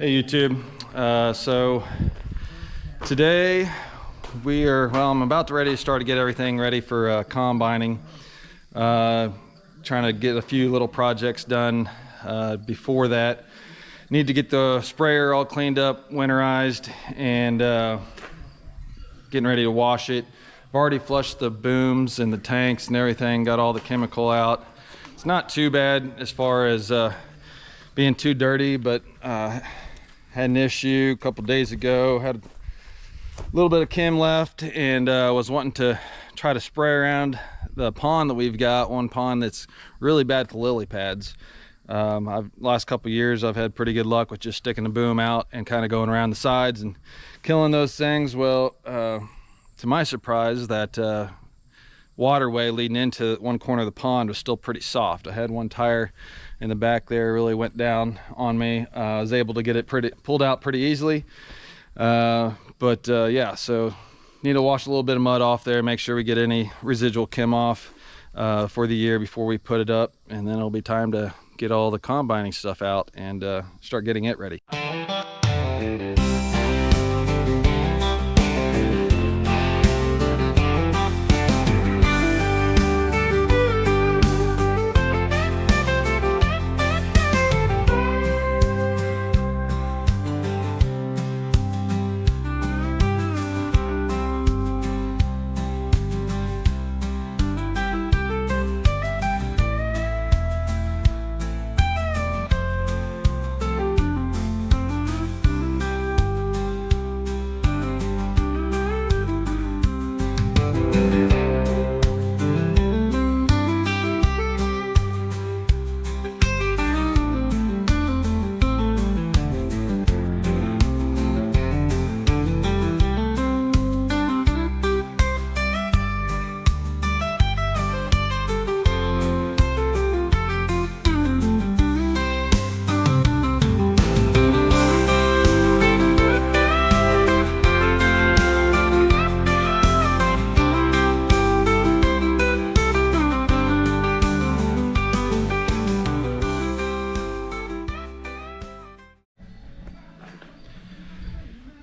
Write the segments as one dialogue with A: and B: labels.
A: Hey YouTube, so today I'm about to ready to start to get everything ready for combining. Trying to get a few little projects done before that. Need to get the sprayer all cleaned up, winterized, and getting ready to wash it. I've already flushed the booms and the tanks and everything, got all the chemical out. It's not too bad as far as being too dirty, but had an issue a couple days ago, had a little bit of chem left, and was wanting to try to spray around the pond that we've got, one pond that's really bad for lily pads. Last couple years I've had pretty good luck with just sticking the boom out and kind of going around the sides and killing those things. Well, to my surprise, that waterway leading into one corner of the pond was still pretty soft. I had one tire in the back there, really went down on me. I was able to get it pulled out pretty easily, yeah, so need to wash a little bit of mud off there, make sure we get any residual chem off for the year before we put it up, and then it'll be time to get all the combining stuff out and start getting it ready.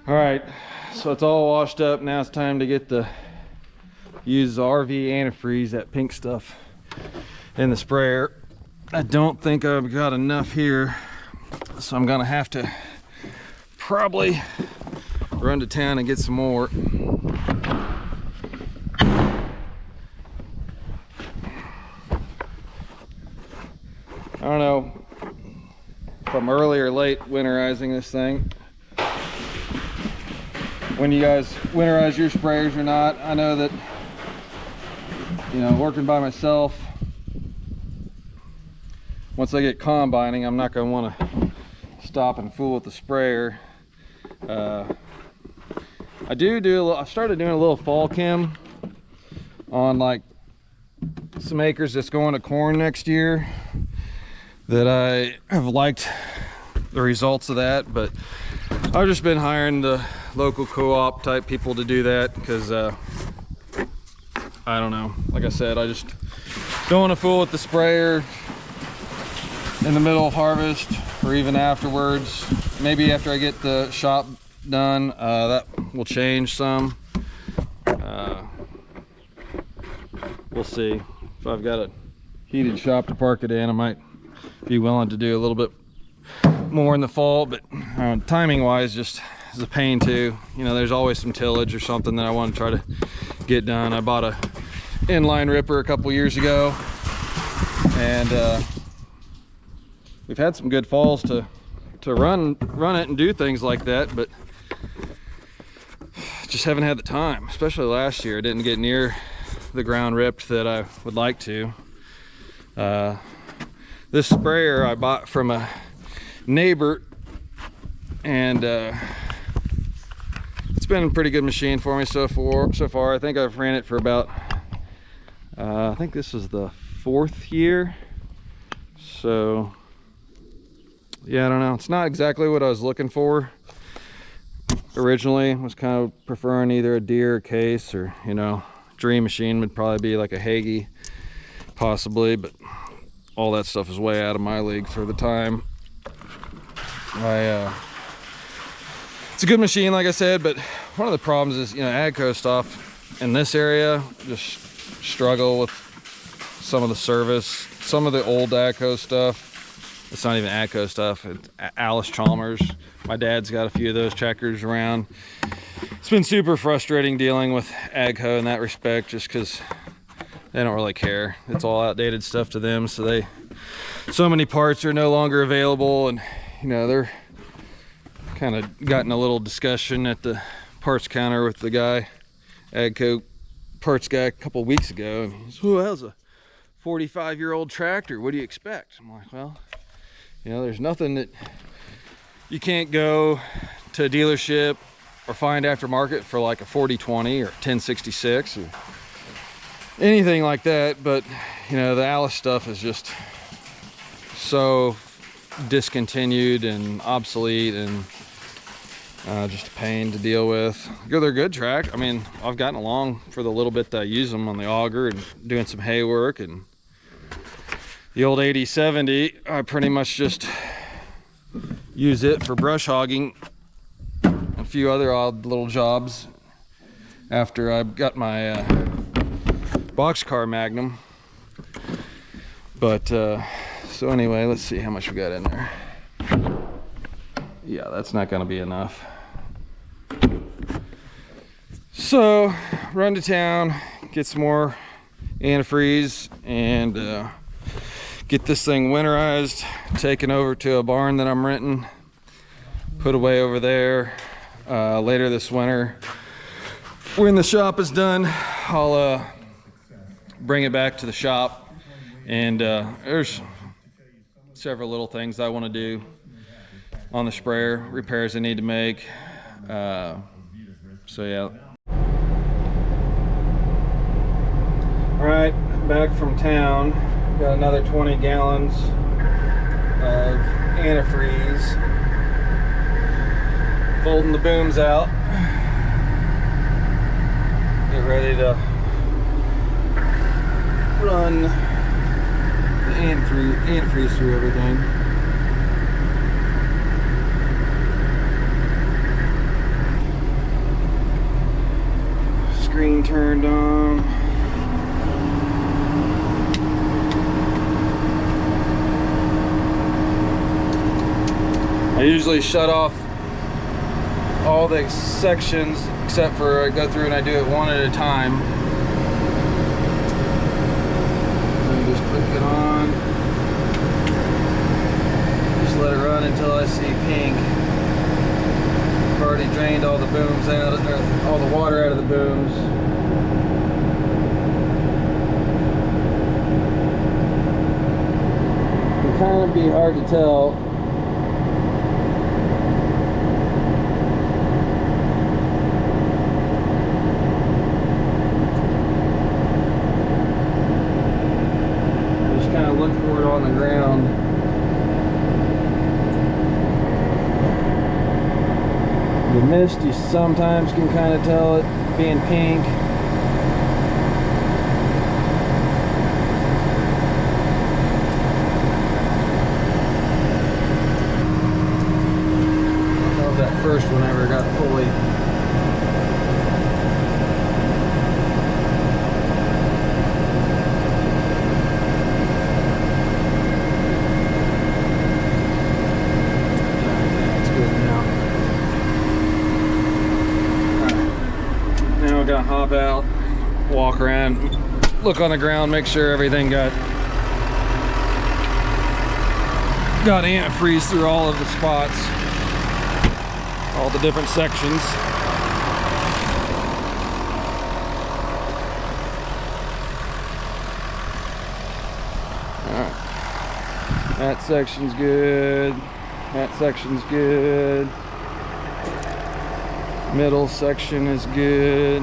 A: All right, so it's all washed up. Now it's time to use the RV antifreeze, that pink stuff, in the sprayer. I don't think I've got enough here, so I'm gonna have to probably run to town and get some more. I don't know if I'm early or late winterizing this thing. When you guys winterize your sprayers or not. I know that, you know, working by myself, once I get combining, I'm not going to want to stop and fool with the sprayer. I've started doing a little fall chem on like some acres that's going to corn next year, that I have liked the results of that, but I've just been hiring the local co-op type people to do that because I don't know, like I said, I just don't want to fool with the sprayer in the middle of harvest or even afterwards. Maybe after I get the shop done, that will change some. We'll see. If I've got a heated shop to park it in, I might be willing to do a little bit more in the fall, but timing wise just is a pain too. You know, there's always some tillage or something that I want to try to get done. I bought a inline ripper a couple years ago, and we've had some good falls to run it and do things like that, but just haven't had the time. Especially last year, I didn't get near the ground ripped that I would like to. This sprayer I bought from a neighbor, and it's been a pretty good machine for me so far. I think I've ran it for about I think this is the 4th year, so yeah, I don't know, it's not exactly what I was looking for originally. I was kind of preferring either a Deere case, or, you know, dream machine would probably be like a Hagee possibly, but all that stuff is way out of my league for the time. I It's a good machine, like I said, but one of the problems is, you know, AGCO stuff in this area just struggle with some of the service. Some of the old AGCO stuff, it's not even AGCO stuff, it's Alice Chalmers. My dad's got a few of those tractors around. It's been super frustrating dealing with AGCO in that respect, just because they don't really care. It's all outdated stuff to them, so many parts are no longer available, and you know, they're kind of gotten a little discussion at the parts counter with the guy, AGCO parts guy, a couple weeks ago, and he's, "Oh, that was a 45-year-old tractor. What do you expect?" I'm like, well, you know, there's nothing that you can't go to a dealership or find aftermarket for like a 4020 or 1066 or anything like that. But you know, the Alice stuff is just so discontinued and obsolete, and just a pain to deal with. They're good track. I mean, I've gotten along for the little bit that I use them on the auger and doing some hay work. And the old 8070, I pretty much just use it for brush hogging and a few other odd little jobs after I got my boxcar Magnum. But so anyway, let's see how much we got in there. Yeah, that's not gonna be enough. So run to town, get some more antifreeze, and get this thing winterized, taken over to a barn that I'm renting, put away over there. Later this winter, when the shop is done, I'll bring it back to the shop, and there's several little things I want to do on the sprayer, repairs I need to make. So yeah. All right, back from town. Got another 20 gallons of antifreeze. Folding the booms out. Get ready to run the antifreeze through everything. Screen turned on. I usually shut off all the sections except for I go through and I do it one at a time. And just click it on. Just let it run until I see pink. I've already drained all the booms out, or all the water out of the booms. It can kind of be hard to tell. Just kind of look for it on the ground. The mist, you sometimes can kind of tell it being pink. I don't know if that first one ever got fully. Gotta hop out, walk around, look on the ground, make sure everything got antifreeze through all of the spots, all the different sections. Alright, that section's good, that section's good. Middle section is good.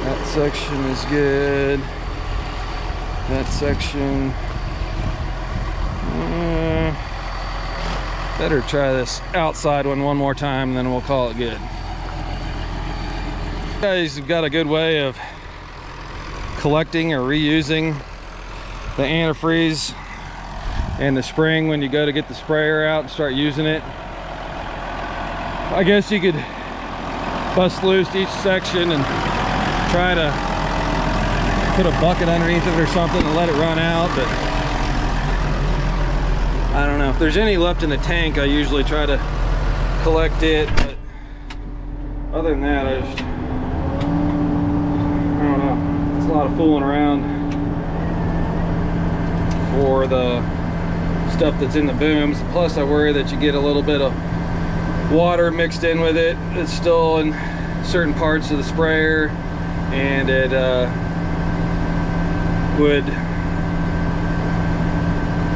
A: That section is good. That section. Better try this outside one more time, and then we'll call it good. You guys have got a good way of collecting or reusing the antifreeze in the spring when you go to get the sprayer out and start using it. I guess you could bust loose each section and try to put a bucket underneath it or something and let it run out, but I don't know. If there's any left in the tank, I usually try to collect it, but other than that, I don't know. It's a lot of fooling around for the stuff that's in the booms. Plus, I worry that you get a little bit of water mixed in with it. It's still in certain parts of the sprayer, and it would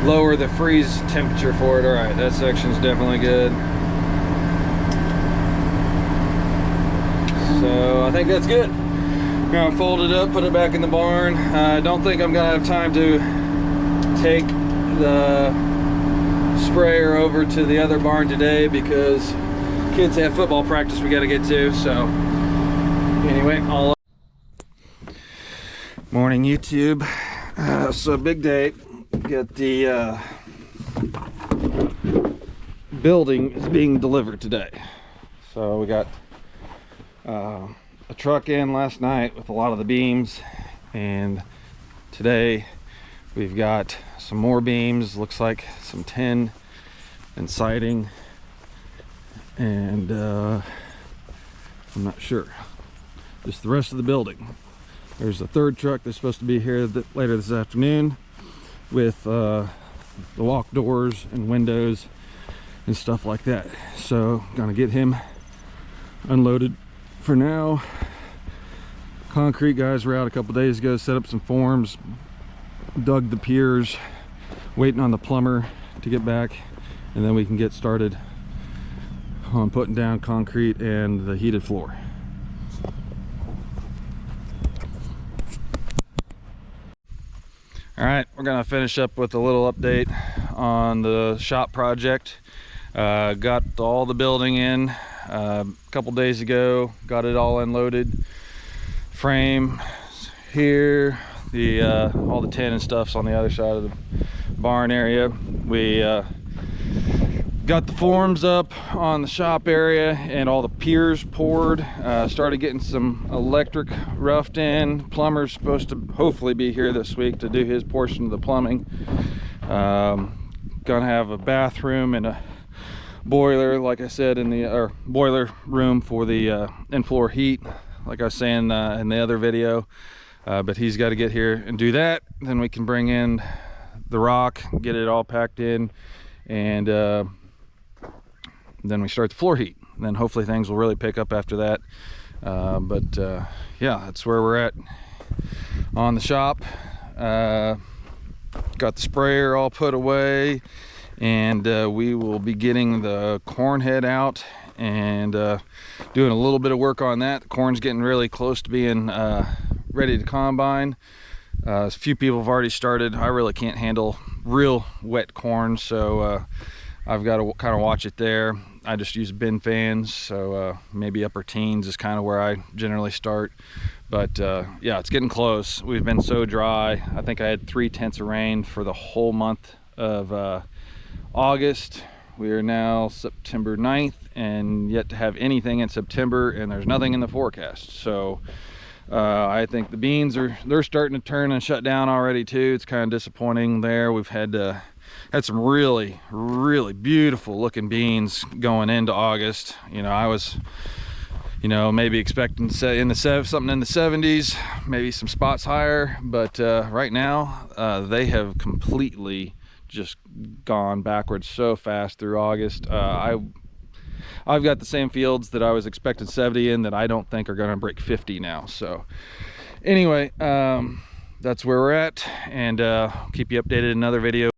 A: lower the freeze temperature for it. All right, that section's definitely good. So I think that's good. I'm gonna fold it up, put it back in the barn. I don't think I'm gonna have time to take the sprayer over to the other barn today because kids have football practice we got to get to. So anyway, morning YouTube. So big day. Get the building is being delivered today. So we got a truck in last night with a lot of the beams, and today we've got some more beams, looks like some tin and siding, and I'm not sure, just the rest of the building. There's a third truck that's supposed to be here later this afternoon with the walk doors and windows and stuff like that. So gonna get him unloaded for now. Concrete guys were out a couple days ago, set up some forms, dug the piers, waiting on the plumber to get back, and then we can get started on putting down concrete and the heated floor. All right, we're gonna finish up with a little update on the shop project. Got all the building in a couple days ago, got it all unloaded. Frame here, all the tin and stuff's on the other side of the barn area. We got the forms up on the shop area and all the piers poured. Started getting some electric roughed in. Plumber's supposed to hopefully be here this week to do his portion of the plumbing. Gonna have a bathroom and a boiler, like I said, in the boiler room for the in-floor heat, like I was saying in the other video. But he's got to get here and do that. Then we can bring in the rock, get it all packed in, and then we start the floor heat. And then hopefully things will really pick up after that. Yeah, that's where we're at on the shop. Got the sprayer all put away, and we will be getting the corn head out and doing a little bit of work on that. The corn's getting really close to being ready to combine. A few people have already started. I really can't handle real wet corn, so I've got to kind of watch it there. I just use bin fans, so maybe upper teens is kind of where I generally start. But yeah, it's getting close. We've been so dry. I think I had 3/10 of rain for the whole month of August. We are now September 9th and yet to have anything in September, and there's nothing in the forecast. So I think the beans they're starting to turn and shut down already too. It's kind of disappointing there. We've had some really beautiful looking beans going into August. You know, I was maybe expecting something in the 70s, maybe some spots higher, but right now they have completely just gone backwards so fast through August. I've got the same fields that I was expecting 70 in that I don't think are going to break 50 now. So anyway, that's where we're at, and keep you updated in another video.